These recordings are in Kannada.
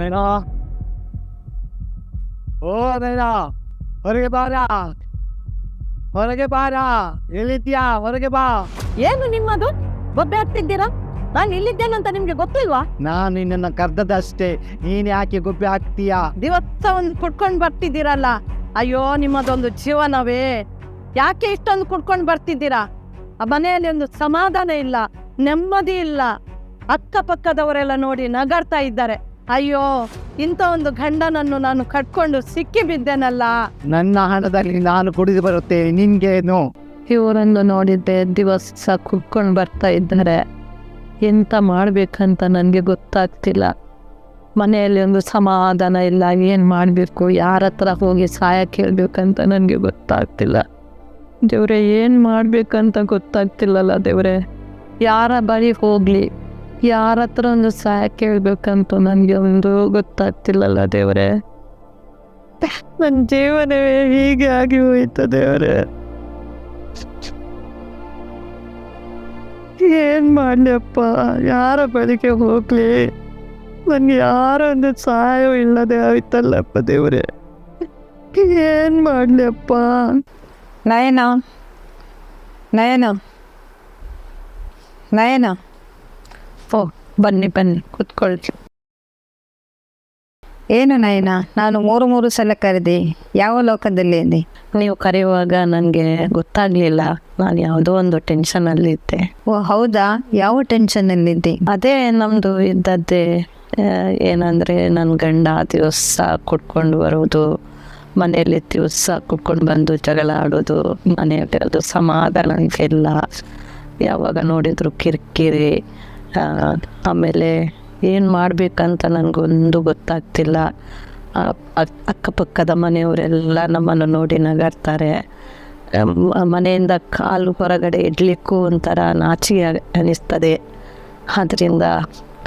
ನೈನಾ, ಓ ನೈನಾ, ಹೊರಗೆ ಬಾರ, ಹೊರಗೆ ಬಾರ. ಎಲ್ಲಿದ್ಯಾ? ಹೊರಗೆ ಬಾ. ಏನು ನಿಮ್ಮದು? ಬೊಬ್ಬೆ ಹಾಕ್ತಿದ್ದೀರಾ? ನಾನು ಇಲ್ಲಿದ್ದೇನಂತ ನಿಮ್ಗೆ ಗೊತ್ತಿಲ್ವಾ? ನಾನು ನಿನ್ನನ್ನು ಕರ್ದದಷ್ಟೇ, ನೀನು ಯಾಕೆ ಗೊಬ್ಬೆ ಹಾಕ್ತೀಯಾ? ದಿವಸ ಒಂದು ಕುಡ್ಕೊಂಡು ಬರ್ತಿದ್ದೀರಲ್ಲ, ಅಯ್ಯೋ ನಿಮ್ಮದೊಂದು ಜೀವನವೇ. ಯಾಕೆ ಇಷ್ಟೊಂದು ಕುಡ್ಕೊಂಡು ಬರ್ತಿದ್ದೀರಾ? ಆ ಮನೆಯಲ್ಲಿ ಒಂದು ಸಮಾಧಾನ ಇಲ್ಲ, ನೆಮ್ಮದಿ ಇಲ್ಲ. ಅಕ್ಕಪಕ್ಕದವರೆಲ್ಲ ನೋಡಿ ನಗಾಡ್ತಾ ಇದ್ದಾರೆ. ಅಯ್ಯೋ, ಇಂಥ ಒಂದು ಗಂಡನನ್ನು ನಾನು ಕಟ್ಕೊಂಡು ಸಿಕ್ಕಿ ಬಿದ್ದೇನಲ್ಲ. ನನ್ನ ಹಣದಲ್ಲಿ ನಾನು ಕುಡಿದು ಬರುತ್ತೇನೆ, ನಿನ್ಗೇನು? ಇವರನ್ನು ನೋಡಿದ್ದೆ ದಿವಸ ಕುಡ್ಕೊಂಡು ಬರ್ತಾ ಇದ್ದಾರೆ. ಎಂತ ಮಾಡಬೇಕಂತ ನನಗೆ ಗೊತ್ತಾಗ್ತಿಲ್ಲ. ಮನೆಯಲ್ಲಿ ಒಂದು ಸಮಾಧಾನ ಇಲ್ಲ. ಏನು ಮಾಡಬೇಕು, ಯಾರ ಹತ್ರ ಹೋಗಿ ಸಹಾಯ ಕೇಳಬೇಕಂತ ನನಗೆ ಗೊತ್ತಾಗ್ತಿಲ್ಲ. ದೇವ್ರೆ, ಏನು ಮಾಡಬೇಕಂತ ಗೊತ್ತಾಗ್ತಿಲ್ಲಲ್ಲ ದೇವ್ರೆ. ಯಾರ ಬಳಿ ಹೋಗಲಿ, ಯಾರ ಹತ್ರ ಒಂದು ಸಹಾಯ ಕೇಳಬೇಕಂತ ನನಗೆ ಒಂದು ಗೊತ್ತಾಗ್ತಿಲ್ಲಲ್ಲ ದೇವ್ರೆ. ನನ್ನ ಜೀವನವೇ ಹೀಗೆ ಆಗಿ ಹೋಯ್ತು ದೇವ್ರೆ. ಏನು ಮಾಡಲಿಯಪ್ಪ, ಯಾರ ಬಳಿಗೆ ಹೋಗಲಿ? ನನಗೆ ಯಾರ ಒಂದು ಸಹಾಯ ಇಲ್ಲದೆ ಆಯ್ತಲ್ಲಪ್ಪ ದೇವ್ರೆ. ಏನು ಮಾಡಲಿಯಪ್ಪ? ನಯನ, ನಯನ, ನಯನ, ಓ, ಬನ್ನಿ ಬನ್ನಿ, ಕೂತ್ಕೊಳ್ರಿ. ಏನು ನಯನ, ನಾನು ಮೂರು ಸಲ ಕರೆದೆ, ಯಾವ ಲೋಕದಲ್ಲಿ ಇದ್ದೆ? ನೀವು ಕರೆಯುವಾಗ ನನಗೆ ಗೊತ್ತಾಗಲಿಲ್ಲ. ನಾನು ಯಾವುದೋ ಒಂದು ಟೆನ್ಷನಲ್ಲಿದ್ದೆ. ಓ ಹೌದಾ, ಯಾವ ಟೆನ್ಷನ್ನಲ್ಲಿದ್ದೆ? ಅದೇ ನಮ್ಮದು ಇದ್ದದ್ದೇ. ಏನಂದರೆ ನನ್ನ ಗಂಡ ದಿವಸ ಕುಡ್ಕೊಂಡು ಬರೋದು, ಮನೆಯಲ್ಲಿ ದಿವಸ ಕುಡ್ಕೊಂಡು ಬಂದು ಜಗಳ ಆಡೋದು, ಮನೆಯಲ್ಲಿ ಅದು ಸಮಾಧಾನ ಇಲ್ಲ. ಯಾವಾಗ ನೋಡಿದ್ರು ಕಿರಿಕಿರಿ. ಆಮೇಲೆ ಏನು ಮಾಡಬೇಕಂತ ನನಗೊಂದು ಗೊತ್ತಾಗ್ತಿಲ್ಲ. ಅಕ್ಕಪಕ್ಕದ ಮನೆಯವರೆಲ್ಲ ನಮ್ಮನ್ನು ನೋಡಿ ನಗಾಡ್ತಾರೆ. ಮನೆಯಿಂದ ಕಾಲು ಹೊರಗಡೆ ಇಡಲಿಕ್ಕೂ ಒಂಥರ ನಾಚಿಕೆ ಅನ್ನಿಸ್ತದೆ. ಆದ್ದರಿಂದ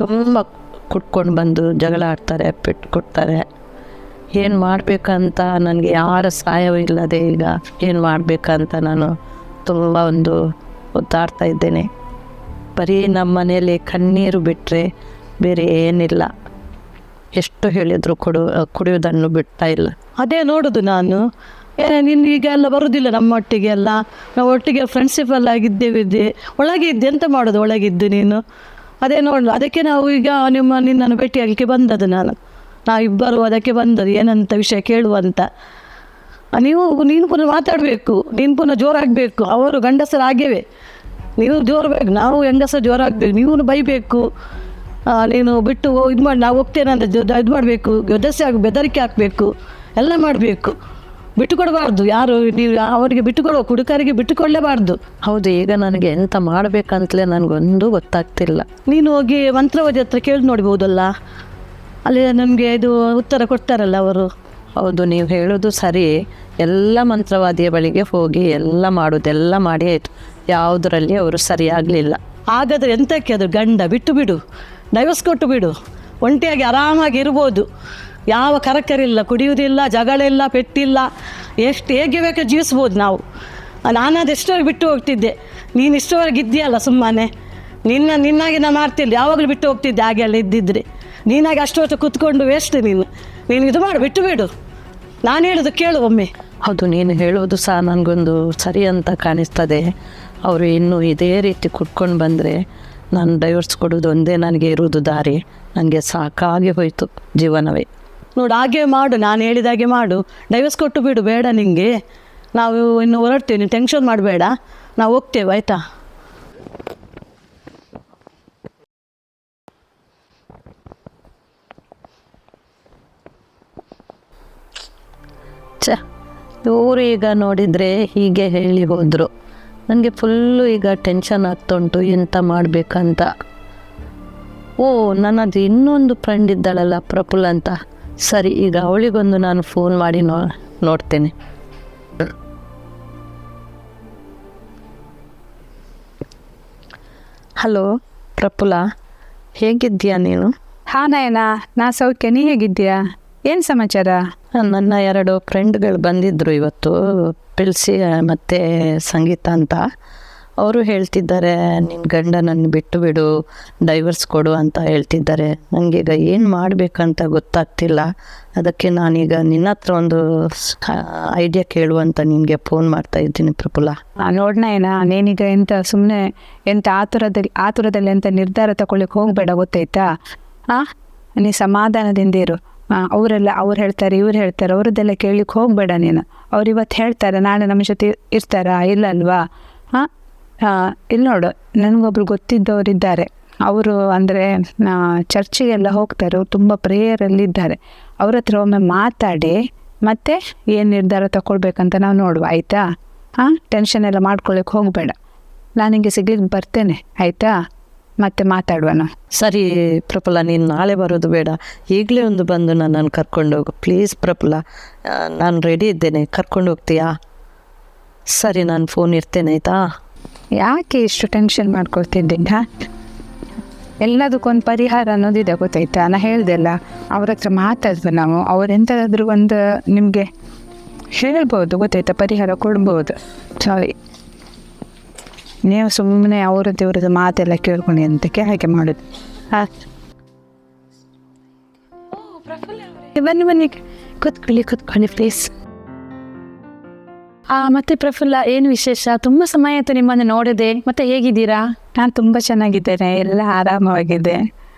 ತುಂಬ ಕುಟ್ಕೊಂಡು ಬಂದು ಜಗಳ ಆಡ್ತಾರೆ, ಪೆಟ್ಟು ಕೊಡ್ತಾರೆ. ಏನು ಮಾಡಬೇಕಂತ ನನಗೆ ಯಾರ ಸಹಾಯವೂ ಇಲ್ಲದೆ ಈಗ ಏನು ಮಾಡಬೇಕಂತ ನಾನು ತುಂಬ ಒಂದು ಒದ್ದಾಡ್ತಾ ಇದ್ದೇನೆ. ಬರೀ ನಮ್ಮ ಮನೆಯಲ್ಲಿ ಕಣ್ಣೀರು ಬಿಟ್ಟರೆ ಬೇರೆ ಏನಿಲ್ಲ. ಎಷ್ಟು ಹೇಳಿದ್ರು ಕುಡಿಯೋದನ್ನು ಬಿಡ್ತಾ ಇಲ್ಲ. ಅದೇ ನೋಡೋದು ನಾನು. ನೀನು ಈಗ ಎಲ್ಲ ಬರೋದಿಲ್ಲ ನಮ್ಮ ಒಟ್ಟಿಗೆ ಎಲ್ಲ. ನಾವು ಒಟ್ಟಿಗೆ ಫ್ರೆಂಡ್ಶಿಪ್ ಎಲ್ಲ ಆಗಿದ್ದೇವಿದ್ದೆ. ಒಳಗೆ ಇದ್ದೆ, ಎಂತ ಮಾಡೋದು ಒಳಗಿದ್ದು ನೀನು? ಅದೇ ನೋಡಲು ಅದಕ್ಕೆ ನಾವು ಈಗ ನಿನ್ನನ್ನು ಭೇಟಿಯಾಗಲಿಕ್ಕೆ ಬಂದದ್ದು ನಾವು ಇಬ್ಬರು ಅದಕ್ಕೆ ಬಂದದ್ದು, ಏನಂತ ವಿಷಯ ಕೇಳುವಂತ. ನೀನು ಪುನಃ ಮಾತಾಡಬೇಕು, ನೀನು ಪುನಃ ಜೋರಾಗಬೇಕು. ಅವರು ಗಂಡಸರು ಆಗೇವೆ, ನೀವು ಜೋರಬೇಕು, ನಾವು ಹೆಂಗಸರು ಜೋರಾಗಬೇಕು. ನೀವು ಬೈಬೇಕು, ನೀನು ಬಿಟ್ಟು ಇದು ಮಾಡಿ ನಾವು ಹೋಗ್ತೇನೆ ಅಂತ ಇದು ಮಾಡಬೇಕು, ಬೆದರಿಕೆ ಹಾಕಬೇಕು, ಎಲ್ಲ ಮಾಡಬೇಕು. ಬಿಟ್ಟು ಕೊಡಬಾರ್ದು ಯಾರು. ನೀವು ಅವರಿಗೆ ಬಿಟ್ಟುಕೊಡುವ, ಕುಡುಕರಿಗೆ ಬಿಟ್ಟುಕೊಳ್ಳಬಾರ್ದು. ಹೌದು, ಈಗ ನನಗೆ ಎಂತ ಮಾಡಬೇಕಂತಲೇ ನನಗೊಂದು ಗೊತ್ತಾಗ್ತಿಲ್ಲ. ನೀನು ಹೋಗಿ ಮಂತ್ರವಾದಿ ಹತ್ರ ಕೇಳಿ ನೋಡ್ಬೋದಲ್ಲ, ಅಲ್ಲಿ ನಮಗೆ ಇದು ಉತ್ತರ ಕೊಡ್ತಾರಲ್ಲ ಅವರು. ಹೌದು, ನೀವು ಹೇಳೋದು ಸರಿ. ಎಲ್ಲ ಮಂತ್ರವಾದಿಯ ಬಳಿಗೆ ಹೋಗಿ ಎಲ್ಲ ಮಾಡೋದೆಲ್ಲ ಮಾಡಿ ಆಯಿತು, ಯಾವುದರಲ್ಲಿ ಅವರು ಸರಿಯಾಗಲಿಲ್ಲ. ಹಾಗಾದರೆ ಎಂತಕ್ಕೆ ಅದು? ಗಂಡ ಬಿಟ್ಟು ಬಿಡು, ಡೈವರ್ಸ್ ಕೊಟ್ಟು ಬಿಡು, ಒಂಟಿಯಾಗಿ ಆರಾಮಾಗಿ ಇರ್ಬೋದು. ಯಾವ ಕರಕರಿಲ್ಲ, ಕುಡಿಯುವುದಿಲ್ಲ, ಜಗಳ ಇಲ್ಲ, ಪೆಟ್ಟಿಲ್ಲ, ಎಷ್ಟು ಹೇಗೆ ಬೇಕಾದ್ರೆ ಜೀವಿಸ್ಬೋದು ನಾವು. ನಾನದು ಎಷ್ಟವರೆಗೆ ಬಿಟ್ಟು ಹೋಗ್ತಿದ್ದೆ, ನೀನು ಇಷ್ಟವರೆಗೆ ಇದ್ದೀಯಲ್ಲ ಸುಮ್ಮನೆ. ನಿನ್ನಾಗಿ ನಾನು ಮಾಡ್ತಿಲ್ಲ, ಯಾವಾಗಲೂ ಬಿಟ್ಟು ಹೋಗ್ತಿದ್ದೆ. ಹಾಗೆ ಎಲ್ಲ ಇದ್ದಿದ್ರೆ ನೀನಾಗಿ ಅಷ್ಟು ವರ್ಷ ಕೂತ್ಕೊಂಡು ವೇಸ್ಟ್. ನೀನು ಇದು ಮಾಡು, ಬಿಟ್ಟು ಬಿಡು. ನಾನು ಹೇಳೋದು ಕೇಳು ಒಮ್ಮೆ. ಹೌದು, ನೀನು ಹೇಳೋದು ಸಹ ನನಗೊಂದು ಸರಿ ಅಂತ ಕಾಣಿಸ್ತದೆ. ಅವರು ಇನ್ನೂ ಇದೇ ರೀತಿ ಕುಟ್ಕೊಂಡು ಬಂದರೆ ನಾನು ಡೈವರ್ಸ್ ಕೊಡೋದು ಒಂದೇ ನನಗೆ ಇರುವುದು ದಾರಿ. ನನಗೆ ಸಾಕಾಗಿ ಹೋಯಿತು ಜೀವನವೇ. ನೋಡು, ಹಾಗೆ ಮಾಡು, ನಾನು ಹೇಳಿದಾಗೆ ಮಾಡು. ಡೈವರ್ಸ್ ಕೊಟ್ಟು ಬಿಡು, ಬೇಡ ನಿನಗೆ. ನಾವು ಇನ್ನು ಹೊರಡ್ತೇವೆ, ನೀನು ಟೆನ್ಷನ್ ಮಾಡಬೇಡ, ನಾವು ಹೋಗ್ತೇವೆ, ಆಯಿತಾ? ಇವರು ಈಗ ನೋಡಿದರೆ ಹೀಗೆ ಹೇಳಿ ಹೋದರು. ನನಗೆ ಫುಲ್ಲು ಈಗ ಟೆನ್ಷನ್ ಆಗ್ತಾ ಉಂಟು, ಎಂತ ಮಾಡಬೇಕಂತ. ಓ, ನನ್ನದು ಇನ್ನೊಂದು ಫ್ರೆಂಡ್ ಇದ್ದಾಳಲ್ಲ, ಪ್ರಫುಲ್ ಅಂತ. ಸರಿ, ಈಗ ಅವಳಿಗೊಂದು ನಾನು ಫೋನ್ ಮಾಡಿ ನೋಡ್ತೇನೆ. ಹಲೋ ಪ್ರಫುಲ್ಲ, ಹೇಗಿದ್ದೀಯಾ ನೀನು? ಹಾಂ ನಯನ, ನಾ ಸೌಖ್ಯ, ನೀ ಹೇಗಿದ್ದೀಯಾ? ಏನು ಸಮಾಚಾರ? ನನ್ನ 2 ಫ್ರೆಂಡ್ಗಳು ಬಂದಿದ್ದರು ಇವತ್ತು, ಪಿಲ್ಸಿ ಮತ್ತು ಸಂಗೀತ ಅಂತ. ಅವರು ಹೇಳ್ತಿದ್ದಾರೆ ನಿನ್ನ ಗಂಡ ನನ್ನ ಬಿಟ್ಟು ಬಿಡು, ಡೈವರ್ಸ್ ಕೊಡು ಅಂತ ಹೇಳ್ತಿದ್ದಾರೆ. ನನಗೀಗ ಏನು ಮಾಡಬೇಕಂತ ಗೊತ್ತಾಗ್ತಿಲ್ಲ. ಅದಕ್ಕೆ ನಾನೀಗ ನಿನ್ನ ಹತ್ರ ಒಂದು ಐಡಿಯಾ ಕೇಳುವಂತ ನಿನಗೆ ಫೋನ್ ಮಾಡ್ತಾ ಇದ್ದೀನಿ ಪ್ರಫುಲ್ಲ. ನೋಡ್ನ ಏನ ನೀನೀಗ ಸುಮ್ಮನೆ ಆತುರದಲ್ಲಿ ಎಂತ ನಿರ್ಧಾರ ತಗೊಳ್ಳಿಕ್ಕೆ ಹೋಗ್ಬೇಡ, ಗೊತ್ತಾಯ್ತಾ? ನೀ ಸಮಾಧಾನದಿಂದ ಇರು. ಅವ್ರು ಹೇಳ್ತಾರೆ ಇವ್ರು ಹೇಳ್ತಾರೆ ಅವ್ರದ್ದೆಲ್ಲ ಕೇಳಲಿಕ್ಕೆ ಹೋಗ್ಬೇಡ ನೀನು. ಅವ್ರು ಇವತ್ತು ಹೇಳ್ತಾರೆ ನಾಳೆ ನಮ್ಮ ಜೊತೆ ಇರ್ತಾರಾ? ಇಲ್ಲ ಅಲ್ವಾ? ಇಲ್ಲಿ ನೋಡು, ನನಗೊಬ್ರು ಗೊತ್ತಿದ್ದವರಿದ್ದಾರೆ. ಅವರು ಅಂದರೆ ಚರ್ಚಿಗೆಲ್ಲ ಹೋಗ್ತಾರೆ, ಅವ್ರು ತುಂಬ ಪ್ರೇಯರಲ್ಲಿದ್ದಾರೆ. ಅವ್ರ ಹತ್ರ ಒಮ್ಮೆ ಮಾತಾಡಿ ಮತ್ತೆ ಏನು ನಿರ್ಧಾರ ತಗೊಳ್ಬೇಕಂತ ನಾವು ನೋಡುವ, ಆಯಿತಾ? ಟೆನ್ಷನ್ ಎಲ್ಲ ಮಾಡ್ಕೊಳ್ಳಿಕ್ಕೆ ಹೋಗಬೇಡ. ನಾನು ನಿಮಗೆ ಸಿಗ್ಲಿಕ್ಕೆ ಬರ್ತೇನೆ, ಆಯಿತಾ? ಮತ್ತೆ ಮಾತಾಡುವ ನಾವು. ಸರಿ ಪ್ರಫುಲ್ಲ, ನೀನು ನಾಳೆ ಬರೋದು ಬೇಡ, ಈಗಲೇ ಒಂದು ಬಂದು ನನ್ನನ್ನು ಕರ್ಕೊಂಡು ಹೋಗು ಪ್ಲೀಸ್ ಪ್ರಫುಲ್ಲ. ನಾನು ರೆಡಿ ಇದ್ದೇನೆ, ಕರ್ಕೊಂಡು ಹೋಗ್ತೀಯಾ? ಸರಿ, ನಾನು ಫೋನ್ ಇರ್ತೇನೆ, ಆಯಿತಾ? ಯಾಕೆ ಇಷ್ಟು ಟೆನ್ಷನ್ ಮಾಡ್ಕೊಳ್ತಿದ್ದೀನಿ? ಎಲ್ಲದಕ್ಕೊಂದು ಪರಿಹಾರ ಅನ್ನೋದಿದೆ, ಗೊತ್ತಾಯ್ತಾ? ನಾ ಹೇಳ್ದೆಲ್ಲ, ಅವ್ರ ಹತ್ರ ಮಾತಾಡ್ದು ನಾವು. ಅವರೆಂತಾದ್ರೂ ಒಂದು ನಿಮಗೆ ಹೇಳ್ಬೋದು, ಗೊತ್ತಾಯ್ತಾ? ಪರಿಹಾರ ಕೊಡ್ಬೋದು. ಸಾರಿ, ನೀವು ಸುಮ್ಮನೆ ಅವ್ರದ್ದು ಮಾತೆಲ್ಲ ಕೇಳ್ಕೊಂಡು ಎಂತಕ್ಕೆ ಹಾಗೆ ಮಾಡೋದು? ಬನ್ನಿ ಕೂತ್ಕೊಳ್ಳಿ ಪ್ಲೀಸ್. ಮತ್ತೆ ಪ್ರಫುಲ್ಲ, ಏನು ವಿಶೇಷ? ತುಂಬ ಸಮಯ ಆಯಿತು ನಿಮ್ಮನ್ನು ನೋಡಿದೆ. ಮತ್ತೆ ಹೇಗಿದ್ದೀರಾ? ನಾನು ತುಂಬ ಚೆನ್ನಾಗಿದ್ದೇನೆ, ಎಲ್ಲ ಆರಾಮವಾಗಿದೆ.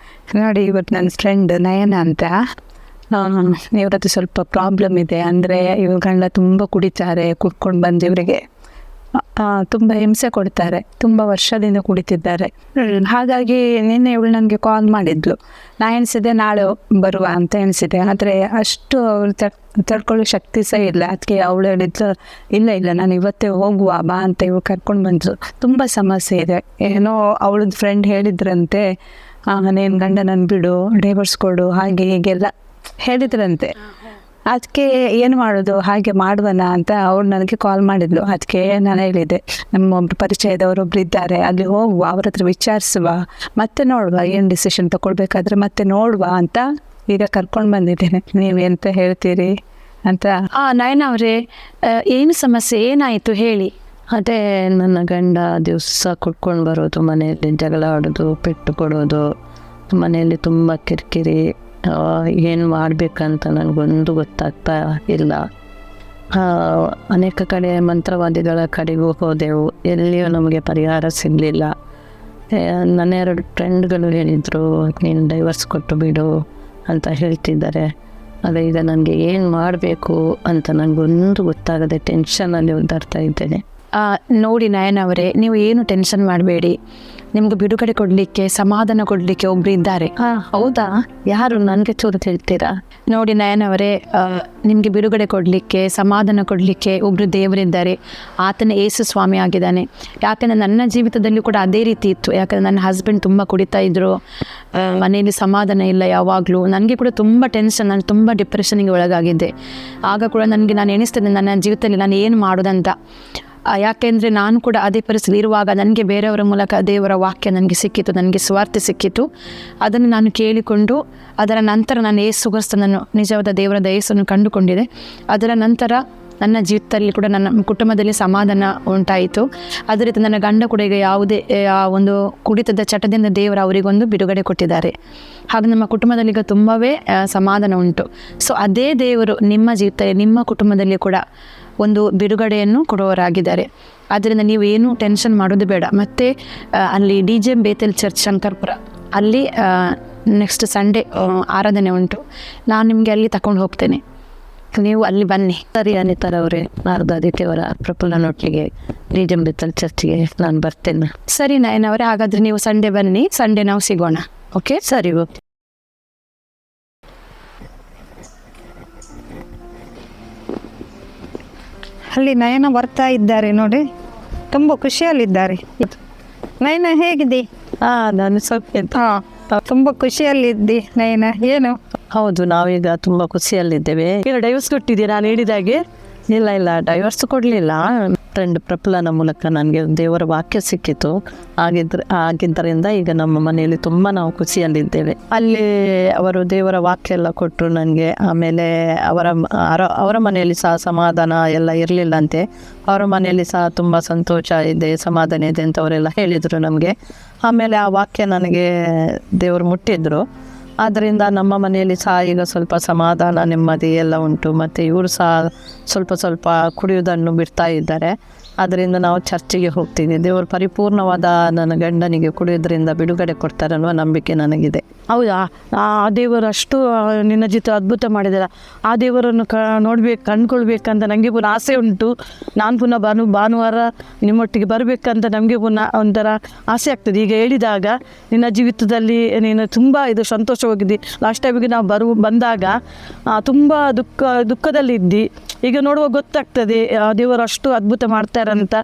ನೋಡಿ, ಇವತ್ತು ನನ್ನ ಫ್ರೆಂಡ್ ನಯನ ಅಂತ, ಇವ್ರದ್ದು ಸ್ವಲ್ಪ ಪ್ರಾಬ್ಲಮ್ ಇದೆ. ಅಂದರೆ ಇವ್ಗಳ ತುಂಬ ಕುಡಿತಾರೆ, ಕುಡ್ಕೊಂಡು ಬಂದು ಇವರಿಗೆ ತುಂಬ ಹಿಂಸೆ ಕೊಡ್ತಾರೆ. ತುಂಬ ವರ್ಷದಿಂದ ಕುಡಿತಿದ್ದಾರೆ. ಹಾಗಾಗಿ ನಿನ್ನೆ ಇವಳು ನನಗೆ ಕಾಲ್ ಮಾಡಿದ್ಲು. ನಾ ಎಣಿಸಿದೆ ನಾಳೆ ಬರುವ ಅಂತ ಎಣಿಸಿದೆ. ಆದರೆ ಅಷ್ಟು ಅವ್ರು ತಡ್ಕೊಳ್ಳೋ ಶಕ್ತಿ ಸಹ ಇಲ್ಲ. ಅದಕ್ಕೆ ಅವಳು ಹೇಳಿದ್ಲು, ಇಲ್ಲ ನಾನು ಇವತ್ತೇ ಹೋಗುವ ಬಾ ಅಂತ ಇವ್ರು ಕರ್ಕೊಂಡು ಬಂದರು. ತುಂಬ ಸಮಸ್ಯೆ ಇದೆ. ಏನೋ ಅವಳದ್ದು ಫ್ರೆಂಡ್ ಹೇಳಿದ್ರಂತೆ, ನೀನು ಗಂಡ ನನ್ನ ಬಿಡು, ಡೈವರ್ಸ್ ಕೊಡು, ಹಾಗೆ ಹೀಗೆಲ್ಲ ಹೇಳಿದ್ರಂತೆ. ಅದಕ್ಕೆ ಏನು ಮಾಡೋದು, ಹಾಗೆ ಮಾಡುವನ ಅಂತ ಅವ್ರು ನನಗೆ ಕಾಲ್ ಮಾಡಿದ್ಲು. ಅದಕ್ಕೆ ನಾನು ಹೇಳಿದೆ, ನಮ್ಮೊಬ್ರು ಪರಿಚಯದವರೊಬ್ರು ಇದ್ದಾರೆ, ಅಲ್ಲಿ ಹೋಗುವ, ಅವ್ರ ಹತ್ರ ವಿಚಾರಿಸುವ, ಮತ್ತೆ ನೋಡುವ ಏನು ಡಿಸಿಷನ್ ತಗೊಳ್ಬೇಕಾದ್ರೆ ಮತ್ತೆ ನೋಡುವ ಅಂತ ಈಗ ಕರ್ಕೊಂಡು ಬಂದಿದ್ದೇನೆ. ನೀವು ಎಂತ ಹೇಳ್ತೀರಿ ಅಂತ. ನಯನ ಅವರೇ, ಏನು ಸಮಸ್ಯೆ, ಏನಾಯಿತು ಹೇಳಿ? ಅದೇ ನನ್ನ ಗಂಡ ದಿವಸ ಕುಡ್ಕೊಂಡು ಬರೋದು, ಮನೆಯಲ್ಲಿ ಜಗಳ ಆಡೋದು, ಪೆಟ್ಟು ಕೊಡೋದು, ಮನೆಯಲ್ಲಿ ತುಂಬ ಕಿರಿಕಿರಿ. ಏನು ಮಾಡಬೇಕಂತ ನನಗೊಂದು ಗೊತ್ತಾಗ್ತಾ ಇಲ್ಲ. ಅನೇಕ ಕಡೆ ಮಂತ್ರವಾದಿಗಳ ಕಡೆಗೂ ಹೋದೆವು, ಎಲ್ಲಿಯೂ ನಮಗೆ ಪರಿಹಾರ ಸಿಗಲಿಲ್ಲ. ನನ್ನ 2 ಫ್ರೆಂಡ್ಗಳು ಹೇಳಿದರು, ನೀನು ಡೈವರ್ಸ್ ಕೊಟ್ಟು ಬಿಡು ಅಂತ ಹೇಳ್ತಿದ್ದಾರೆ. ಅದೇ ಈಗ ನನಗೆ ಏನು ಮಾಡಬೇಕು ಅಂತ ನನಗೊಂದು ಗೊತ್ತಾಗದೆ ಟೆನ್ಷನಲ್ಲಿ ಒದ್ದಾಡ್ತಾ ಇದ್ದೇನೆ. ನೋಡಿ ನಯನ ಅವರೇ, ನೀವು ಏನು ಟೆನ್ಷನ್ ಮಾಡಬೇಡಿ. ನಿಮ್ಗೆ ಬಿಡುಗಡೆ ಕೊಡಲಿಕ್ಕೆ, ಸಮಾಧಾನ ಕೊಡಲಿಕ್ಕೆ ಒಬ್ರು ಇದ್ದಾರೆ. ಹೌದಾ? ಯಾರು? ನನಗೆ ಚೂರು ಹೇಳ್ತೀರಾ? ನೋಡಿ ನಯನ ಅವರೇ, ನಿಮಗೆ ಬಿಡುಗಡೆ ಕೊಡಲಿಕ್ಕೆ, ಸಮಾಧಾನ ಕೊಡಲಿಕ್ಕೆ ಒಬ್ಬರು ದೇವರಿದ್ದಾರೆ. ಆತನ ಯೇಸು ಸ್ವಾಮಿ ಆಗಿದ್ದಾನೆ. ಯಾಕಂದರೆ ನನ್ನ ಜೀವಿತದಲ್ಲಿ ಕೂಡ ಅದೇ ರೀತಿ ಇತ್ತು. ಯಾಕಂದರೆ ನನ್ನ ಹಸ್ಬೆಂಡ್ ತುಂಬ ಕುಡಿತಾ ಇದ್ದರು, ಮನೆಯಲ್ಲಿ ಸಮಾಧಾನ ಇಲ್ಲ ಯಾವಾಗಲೂ. ನನಗೆ ಕೂಡ ತುಂಬ ಟೆನ್ಷನ್, ನಾನು ತುಂಬ ಡಿಪ್ರೆಷನ್ಗೆ ಒಳಗಾಗಿದ್ದೆ. ಆಗ ಕೂಡ ನಾನು ಎಣಿಸ್ತಿದ್ದೆ ನನ್ನ ಜೀವಿತದಲ್ಲಿ ನಾನು ಏನು ಮಾಡೋದಂತ. ಯಾಕೆಂದರೆ ನಾನು ಕೂಡ ಅದೇ ಪರಿಸ್ಥಿತಿ ಇರುವಾಗ ನನಗೆ ಬೇರೆಯವರ ಮೂಲಕ ದೇವರ ವಾಕ್ಯ ನನಗೆ ಸಿಕ್ಕಿತು, ನನಗೆ ಸ್ವಾರ್ಥ ಸಿಕ್ಕಿತು. ಅದನ್ನು ನಾನು ಕೇಳಿಕೊಂಡು ಅದರ ನಂತರ ನಾನು ಯೇಸು ಕ್ರಿಸ್ತನನ್ನು, ನಿಜವಾದ ದೇವರದ ಯೇಸನ್ನು ಕಂಡುಕೊಂಡಿದೆ. ಅದರ ನಂತರ ನನ್ನ ಜೀವಿತದಲ್ಲಿ ಕೂಡ ನನ್ನ ಕುಟುಂಬದಲ್ಲಿ ಸಮಾಧಾನ ಉಂಟಾಯಿತು. ಅದೇ ರೀತಿ ನನ್ನ ಗಂಡ ಕೂಡ ಈಗ ಯಾವುದೇ ಒಂದು ಕುಡಿತದ ಚಟದಿಂದ ದೇವರು ಅವರಿಗೊಂದು ಬಿಡುಗಡೆ ಕೊಟ್ಟಿದ್ದಾರೆ. ಹಾಗೆ ನಮ್ಮ ಕುಟುಂಬದಲ್ಲಿ ಈಗ ತುಂಬವೇ ಸಮಾಧಾನ ಉಂಟು. ಸೊ ಅದೇ ದೇವರು ನಿಮ್ಮ ಜೀವಿತದಲ್ಲಿ, ನಿಮ್ಮ ಕುಟುಂಬದಲ್ಲಿ ಕೂಡ ಒಂದು ಬಿಡುಗಡೆಯನ್ನು ಕೊಡುವವರಾಗಿದ್ದಾರೆ. ಆದ್ದರಿಂದ ನೀವು ಏನು ಟೆನ್ಷನ್ ಮಾಡೋದು ಬೇಡ. ಮತ್ತು ಅಲ್ಲಿ DJ ಬೇತಲ್ ಚರ್ಚ್ ಶಂಕರ್ಪುರ, ಅಲ್ಲಿ ನೆಕ್ಸ್ಟ್ ಸಂಡೇ ಆರಾಧನೆ ಉಂಟು. ನಾನು ನಿಮಗೆ ಅಲ್ಲಿ ತಗೊಂಡು ಹೋಗ್ತೇನೆ, ನೀವು ಅಲ್ಲಿ ಬನ್ನಿ. ಸರಿ ಅನಿತಾರವರೇ, ನಾಡ್ದು ಆದಿತ್ಯವಾರ ಪ್ರಫುಲ್ಲನೊಟ್ಟಿಗೆ DJ ಬೇತಲ್ ಚರ್ಚ್ಗೆ ನಾನು ಬರ್ತೇನೆ. ಸರಿ ನಯನವರೇ, ಹಾಗಾದರೆ ನೀವು ಸಂಡೇ ಬನ್ನಿ, ಸಂಡೇ ನಾವು ಸಿಗೋಣ. ಓಕೆ, ಸರಿ, ಓಕೆ. ಅಲ್ಲಿ ನಯನ ಬರ್ತಾ ಇದ್ದಾರೆ ನೋಡಿ, ತುಂಬ ಖುಷಿಯಲ್ಲಿದ್ದಾರೆ. ನಯನ ಹೇಗಿದೆ? ನಾನು ಸ್ವಲ್ಪ ತುಂಬ ಖುಷಿಯಲ್ಲಿದ್ದಿ ನಯನ. ಏನು? ಹೌದು, ನಾವೀಗ ತುಂಬ ಖುಷಿಯಲ್ಲಿದ್ದೇವೆ. ಈಗ ಡೈವರ್ಸ್ ಕೊಟ್ಟಿದ್ದೀರಾ ನಾನು ಹೇಳಿದಾಗೆ? ಇಲ್ಲ ಡೈವರ್ಸ್ ಕೊಡಲಿಲ್ಲ. ಫ್ರೆಂಡ್ ಪ್ರಫುಲ್ಲನ ಮೂಲಕ ನನಗೆ ದೇವರ ವಾಕ್ಯ ಸಿಕ್ಕಿತು. ಆಗಿದ್ದರಿಂದ ಈಗ ನಮ್ಮ ಮನೆಯಲ್ಲಿ ತುಂಬ ನಾವು ಖುಷಿಯಲ್ಲಿದ್ದೇವೆ. ಅಲ್ಲಿ ಅವರು ದೇವರ ವಾಕ್ಯ ಎಲ್ಲ ಕೊಟ್ಟರು ನನಗೆ. ಆಮೇಲೆ ಅವರ ಮನೆಯಲ್ಲಿ ಸಹ ಸಮಾಧಾನ ಎಲ್ಲ ಇರಲಿಲ್ಲಂತೆ. ಅವರ ಮನೆಯಲ್ಲಿ ಸಹ ತುಂಬ ಸಂತೋಷ ಇದೆ, ಸಮಾಧಾನ ಇದೆ ಅಂತ ಅವರೆಲ್ಲ ಹೇಳಿದರು ನಮಗೆ. ಆಮೇಲೆ ಆ ವಾಕ್ಯ ನನಗೆ ದೇವರು ಮುಟ್ಟಿದ್ರು. ಆದ್ದರಿಂದ ನಮ್ಮ ಮನೆಯಲ್ಲಿ ಸಹ ಈಗ ಸ್ವಲ್ಪ ಸಮಾಧಾನ, ನೆಮ್ಮದಿ ಎಲ್ಲ ಉಂಟು. ಮತ್ತು ಇವರು ಸಹ ಸ್ವಲ್ಪ ಕುಡಿಯುವುದನ್ನು ಬಿಡ್ತಾ ಇದ್ದಾರೆ. ಅದರಿಂದ ನಾವು ಚರ್ಚಿಗೆ ಹೋಗ್ತೀವಿ. ದೇವರು ಪರಿಪೂರ್ಣವಾದ ನನ್ನ ಗಂಡನಿಗೆ ಕುಡಿಯೋದ್ರಿಂದ ಬಿಡುಗಡೆ ಕೊಡ್ತಾರೆ ಅನ್ನುವ ನಂಬಿಕೆ ನನಗಿದೆ. ಹೌದಾ? ಆ ದೇವರು ಅಷ್ಟು ನಿನ್ನ ಜೊತೆ ಅದ್ಭುತ ಮಾಡಿದ್ದಾರೆ. ಆ ದೇವರನ್ನು ಕಂಡ್ಕೊಳ್ಬೇಕಂತ ನನಗೆ ಪುನಃ ಆಸೆ ಉಂಟು. ನಾನು ಪುನಃ ಭಾನುವಾರ ನಿಮ್ಮೊಟ್ಟಿಗೆ ಬರಬೇಕಂತ ನಮಗೆ ಪುನಃ ಒಂಥರ ಆಸೆ ಆಗ್ತದೆ. ಈಗ ಹೇಳಿದಾಗ ನಿನ್ನ ಜೀವಿತದಲ್ಲಿ ನೀನು ತುಂಬ ಇದು ಸಂತೋಷವಾಗಿದೆ. ಲಾಸ್ಟ್ ಟೈಮಿಗೆ ನಾವು ಬಂದಾಗ ತುಂಬ ದುಃಖದಲ್ಲಿದ್ದಿ. ಈಗ ನೋಡುವಾಗ ಗೊತ್ತಾಗ್ತದೆ ದೇವರು ಅಷ್ಟು ಅದ್ಭುತ ಮಾಡ್ತಾರಂತ.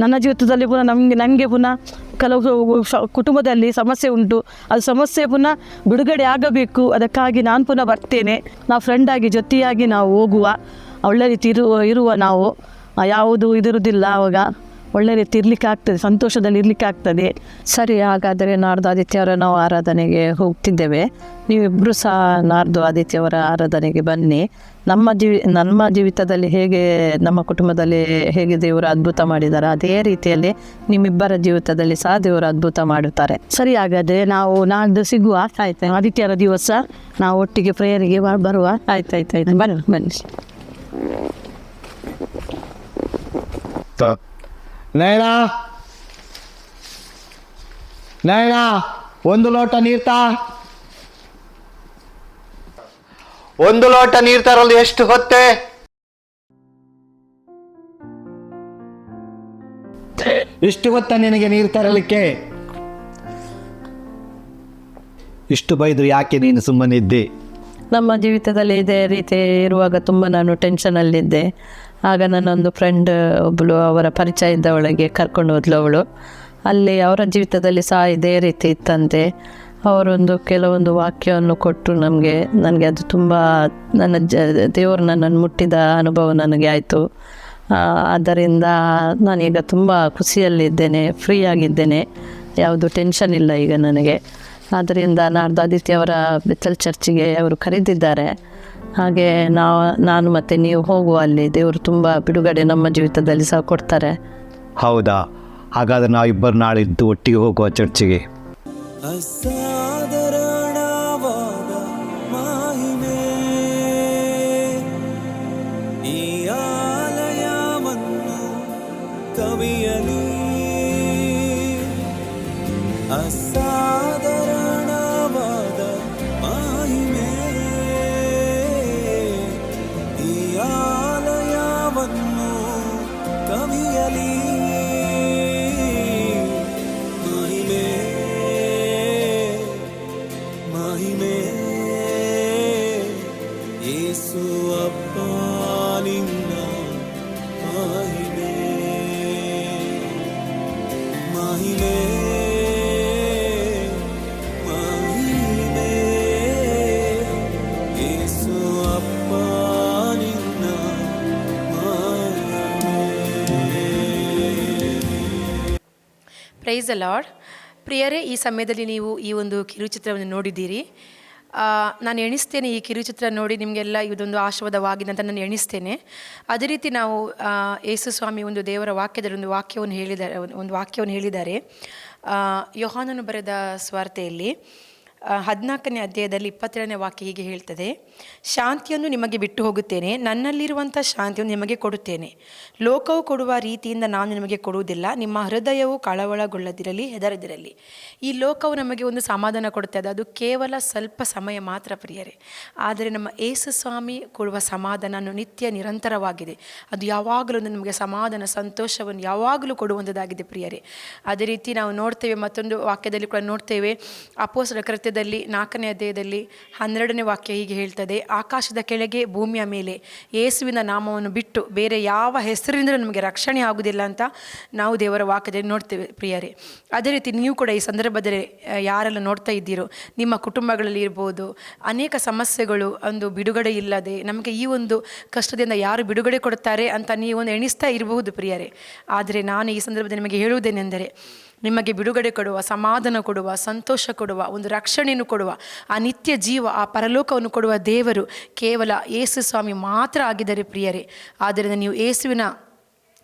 ನನ್ನ ಜೀವಿತದಲ್ಲಿ ಪುನಃ ನನಗೆ ಪುನಃ ಕೆಲವು ಕುಟುಂಬದಲ್ಲಿ ಸಮಸ್ಯೆ ಉಂಟು. ಅದು ಸಮಸ್ಯೆ ಪುನಃ ಬಿಡುಗಡೆ ಆಗಬೇಕು. ಅದಕ್ಕಾಗಿ ನಾನು ಪುನಃ ಬರ್ತೇನೆ. ನಾವು ಫ್ರೆಂಡಾಗಿ ಜೊತೆಯಾಗಿ ನಾವು ಹೋಗುವ, ಒಳ್ಳೆ ರೀತಿ ಇರುವ ನಾವು ಯಾವುದು ಇದಿರುವುದಿಲ್ಲ. ಆವಾಗ ಒಳ್ಳೆ ರೀತಿ ಇರಲಿಕ್ಕೆ ಆಗ್ತದೆ, ಸಂತೋಷದಲ್ಲಿ ಇರಲಿಕ್ಕೆ ಆಗ್ತದೆ. ಸರಿ, ಹಾಗಾದರೆ ನಾಡ್ದು ಆದಿತ್ಯವಾರ ನಾವು ಆರಾಧನೆಗೆ ಹೋಗ್ತಿದ್ದೇವೆ. ನೀವಿಬ್ಬರು ಸಹ ನಾಡ್ದು ಆದಿತ್ಯವರ ಆರಾಧನೆಗೆ ಬನ್ನಿ. ನಮ್ಮ ಜೀವಿತದಲ್ಲಿ ಹೇಗೆ, ನಮ್ಮ ಕುಟುಂಬದಲ್ಲಿ ಹೇಗೆ ದೇವರು ಅದ್ಭುತ ಮಾಡಿದ್ದಾರೆ, ಅದೇ ರೀತಿಯಲ್ಲಿ ನಿಮ್ಮಿಬ್ಬರ ಜೀವಿತದಲ್ಲಿ ಸಹ ದೇವರು ಅದ್ಭುತ ಮಾಡುತ್ತಾರೆ. ಸರಿ, ಹಾಗಾದರೆ ನಾವು ನಾಡ್ದು ಸಿಗುವ. ಆಯ್ತು, ಆದಿತ್ಯವಾರ ದಿವಸ ನಾವು ಒಟ್ಟಿಗೆ ಪ್ರೇಯರಿಗೆ ಬರುವ. ಆಯ್ತಾಯ್ತು, ಬನ್ನಿ. ನಯನ ಒಂದು ಲೋಟ ನೀರ್ತಾ. ಒಂದು ಲೋಟ ನೀರು ತರಲು ಎಷ್ಟು ಹೊತ್ತೆ? ಇಷ್ಟು ಹೊತ್ತ ನಿನಗೆ ನೀರು ತರಲಿಕ್ಕೆ? ಇಷ್ಟು ಬೈದ್ರು ಯಾಕೆ ನೀನು ಸುಮ್ಮನಿದ್ದೆ? ನಮ್ಮ ಜೀವಿತದಲ್ಲಿ ಇದೇ ರೀತಿ ಇರುವಾಗ ತುಂಬ ನಾನು ಟೆನ್ಷನಲ್ಲಿದ್ದೆ. ಆಗ ನನ್ನೊಂದು ಫ್ರೆಂಡ್ ಒಬ್ಬಳು, ಅವರ ಪರಿಚಯ ಇದ್ದವಳಿಗೆ ಕರ್ಕೊಂಡು ಹೋದ್ಲು ಅವಳು. ಅಲ್ಲಿ ಅವರ ಜೀವಿತದಲ್ಲಿ ಸಹ ಇದೇ ರೀತಿ ಇತ್ತಂತೆ. ಅವರೊಂದು ಕೆಲವೊಂದು ವಾಕ್ಯವನ್ನು ಕೊಟ್ಟರು ನನಗೆ ಅದು ತುಂಬ ದೇವರು ನನ್ನನ್ನು ಮುಟ್ಟಿದ ಅನುಭವ ನನಗೆ ಆಯಿತು. ಆದ್ದರಿಂದ ನಾನೀಗ ತುಂಬ ಖುಷಿಯಲ್ಲಿದ್ದೇನೆ, ಫ್ರೀ ಆಗಿದ್ದೇನೆ, ಯಾವುದು ಟೆನ್ಷನ್ ಇಲ್ಲ ಈಗ ನನಗೆ. ಆದ್ದರಿಂದ ನಾಡ್ದು ಆದಿತ್ಯವರ ಬೆತ್ತಲ್ ಚರ್ಚಿಗೆ ಅವರು ಕರೆದಿದ್ದಾರೆ. ಹಾಗೆ ನಾನು ಮತ್ತು ನೀವು ಹೋಗುವ. ಅಲ್ಲಿ ದೇವರು ತುಂಬ ಬಿಡುಗಡೆ ನಮ್ಮ ಜೀವಿತದಲ್ಲಿ ಸಹ ಕೊಡ್ತಾರೆ. ಹೌದಾ? ಹಾಗಾದರೆ ನಾವಿಬ್ಬರು ನಾಳಿದ್ದು ಒಟ್ಟಿಗೆ ಹೋಗುವ ಚರ್ಚಿಗೆ. ಅಸಾಧಾರಣವಾದ ಮಹಿಮೆ ಈ ಆಲಯವನ್ನು ಕವಿಯಲಿ. ಅಸಾಧಾರಣವಾದ ಮಹಿಮೆ ಈ ಆಲಯವನ್ನು ಕವಿಯಲಿ. Praise the lord. ಪ್ರಿಯರೇ, ಈ ಸಮಯದಲ್ಲಿ ನೀವು ಈ ಒಂದು ಕಿರುಚಿತ್ರವನ್ನು ನೋಡಿದ್ದೀರಿ. ನಾನು ಎಣಿಸ್ತೇನೆ ಈ ಕಿರುಚಿತ್ರ ನೋಡಿ ನಿಮಗೆಲ್ಲ ಇದೊಂದು ಆಶೀರ್ವಾದವಾಗಿದೆ ಅಂತ ನಾನು ಎಣಿಸ್ತೇನೆ. ಅದೇ ರೀತಿ ನಾವು ಯೇಸು ಸ್ವಾಮಿ ಒಂದು ದೇವರ ವಾಕ್ಯದಲ್ಲಿ ಒಂದು ವಾಕ್ಯವನ್ನು ಹೇಳಿದ್ದಾರೆ. ಯೋಹಾನನು ಬರೆದ ಸ್ವಾರ್ಥೆಯಲ್ಲಿ 14ನೇ ಅಧ್ಯಾಯದಲ್ಲಿ 22ನೇ ವಾಕ್ಯ ಹೀಗೆ ಹೇಳ್ತದೆ: ಶಾಂತಿಯನ್ನು ನಿಮಗೆ ಬಿಟ್ಟು ಹೋಗುತ್ತೇನೆ, ನನ್ನಲ್ಲಿರುವಂಥ ಶಾಂತಿಯನ್ನು ನಿಮಗೆ ಕೊಡುತ್ತೇನೆ. ಲೋಕವು ಕೊಡುವ ರೀತಿಯಿಂದ ನಾನು ನಿಮಗೆ ಕೊಡುವುದಿಲ್ಲ. ನಿಮ್ಮ ಹೃದಯವು ಕಳವಳಗೊಳ್ಳದಿರಲಿ, ಹೆದರದಿರಲಿ. ಈ ಲೋಕವು ನಮಗೆ ಒಂದು ಸಮಾಧಾನ ಕೊಡುತ್ತದೆ, ಅದು ಕೇವಲ ಸ್ವಲ್ಪ ಸಮಯ ಮಾತ್ರ ಪ್ರಿಯರೇ. ಆದರೆ ನಮ್ಮ ಯೇಸು ಸ್ವಾಮಿ ಕೊಡುವ ಸಮಾಧಾನ ನಿತ್ಯ ನಿರಂತರವಾಗಿದೆ. ಅದು ಯಾವಾಗಲೂ ನಮಗೆ ಸಮಾಧಾನ, ಸಂತೋಷವನ್ನು ಯಾವಾಗಲೂ ಕೊಡುವಂಥದ್ದಾಗಿದೆ ಪ್ರಿಯರೇ. ಅದೇ ರೀತಿ ನಾವು ನೋಡ್ತೇವೆ, ಮತ್ತೊಂದು ವಾಕ್ಯದಲ್ಲಿ ಕೂಡ ನೋಡ್ತೇವೆ, ಅಪೊಸ್ತಲರ ಕೃತ್ಯ ವಾಕ್ಯದಲ್ಲಿ 4ನೇ ಅಧ್ಯಾಯದಲ್ಲಿ 12ನೇ ವಾಕ್ಯ ಹೀಗೆ ಹೇಳ್ತದೆ, ಆಕಾಶದ ಕೆಳಗೆ ಭೂಮಿಯ ಮೇಲೆ ಯೇಸುವಿನ ನಾಮವನ್ನು ಬಿಟ್ಟು ಬೇರೆ ಯಾವ ಹೆಸರಿಂದ ನಮಗೆ ರಕ್ಷಣೆ ಆಗುವುದಿಲ್ಲ ಅಂತ ನಾವು ದೇವರ ವಾಕ್ಯದಲ್ಲಿ ನೋಡ್ತೇವೆ ಪ್ರಿಯರೇ. ಅದೇ ರೀತಿ ನೀವು ಕೂಡ ಈ ಸಂದರ್ಭದಲ್ಲಿ ಯಾರೆಲ್ಲ ನೋಡ್ತಾ ಇದ್ದೀರೋ, ನಿಮ್ಮ ಕುಟುಂಬಗಳಲ್ಲಿ ಇರ್ಬೋದು, ಅನೇಕ ಸಮಸ್ಯೆಗಳು ಒಂದು ಬಿಡುಗಡೆ ಇಲ್ಲದೆ ನಮಗೆ ಈ ಒಂದು ಕಷ್ಟದಿಂದ ಯಾರು ಬಿಡುಗಡೆ ಕೊಡ್ತಾರೆ ಅಂತ ನೀವು ಒಂದು ಎಣಿಸ್ತಾ ಇರಬಹುದು ಪ್ರಿಯರೇ. ಆದರೆ ನಾನು ಈ ಸಂದರ್ಭದಲ್ಲಿ ನಿಮಗೆ ಹೇಳುವುದೇನೆಂದರೆ, ನಿಮಗೆ ಬಿಡುಗಡೆ ಕೊಡುವ, ಸಮಾಧಾನ ಕೊಡುವ, ಸಂತೋಷ ಕೊಡುವ, ಒಂದು ರಕ್ಷಣೆಯನ್ನು ಕೊಡುವ, ಆ ನಿತ್ಯ ಜೀವ, ಆ ಪರಲೋಕವನ್ನು ಕೊಡುವ ದೇವರು ಕೇವಲ ಯೇಸು ಸ್ವಾಮಿ ಮಾತ್ರ ಆಗಿದ್ದಾರೆ ಪ್ರಿಯರೇ. ಆದ್ದರಿಂದ ನೀವು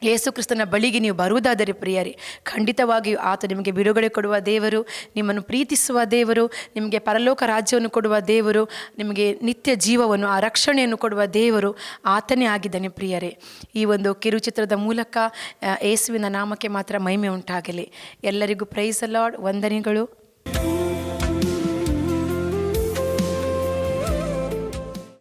ಯೇಸು ಕ್ರಿಸ್ತನ ಬಳಿಗೆ ನೀವು ಬರುವುದಾದರೆ ಪ್ರಿಯರೇ, ಖಂಡಿತವಾಗಿಯೂ ಆತ ನಿಮಗೆ ಬಿಡುಗಡೆ ಕೊಡುವ ದೇವರು, ನಿಮ್ಮನ್ನು ಪ್ರೀತಿಸುವ ದೇವರು, ನಿಮಗೆ ಪರಲೋಕ ರಾಜ್ಯವನ್ನು ಕೊಡುವ ದೇವರು, ನಿಮಗೆ ನಿತ್ಯ ಜೀವವನ್ನು, ಆ ರಕ್ಷಣೆಯನ್ನು ಕೊಡುವ ದೇವರು ಆತನೇ ಆಗಿದ್ದಾನೆ ಪ್ರಿಯರೇ. ಈ ಒಂದು ಕಿರುಚಿತ್ರದ ಮೂಲಕ ಯೇಸುವಿನ ನಾಮಕ್ಕೆ ಮಾತ್ರ ಮಹಿಮೆ ಉಂಟಾಗಲಿ. ಎಲ್ಲರಿಗೂ ಪ್ರೈಸ್ ದ ಲಾರ್ಡ್. ವಂದನೆಗಳು.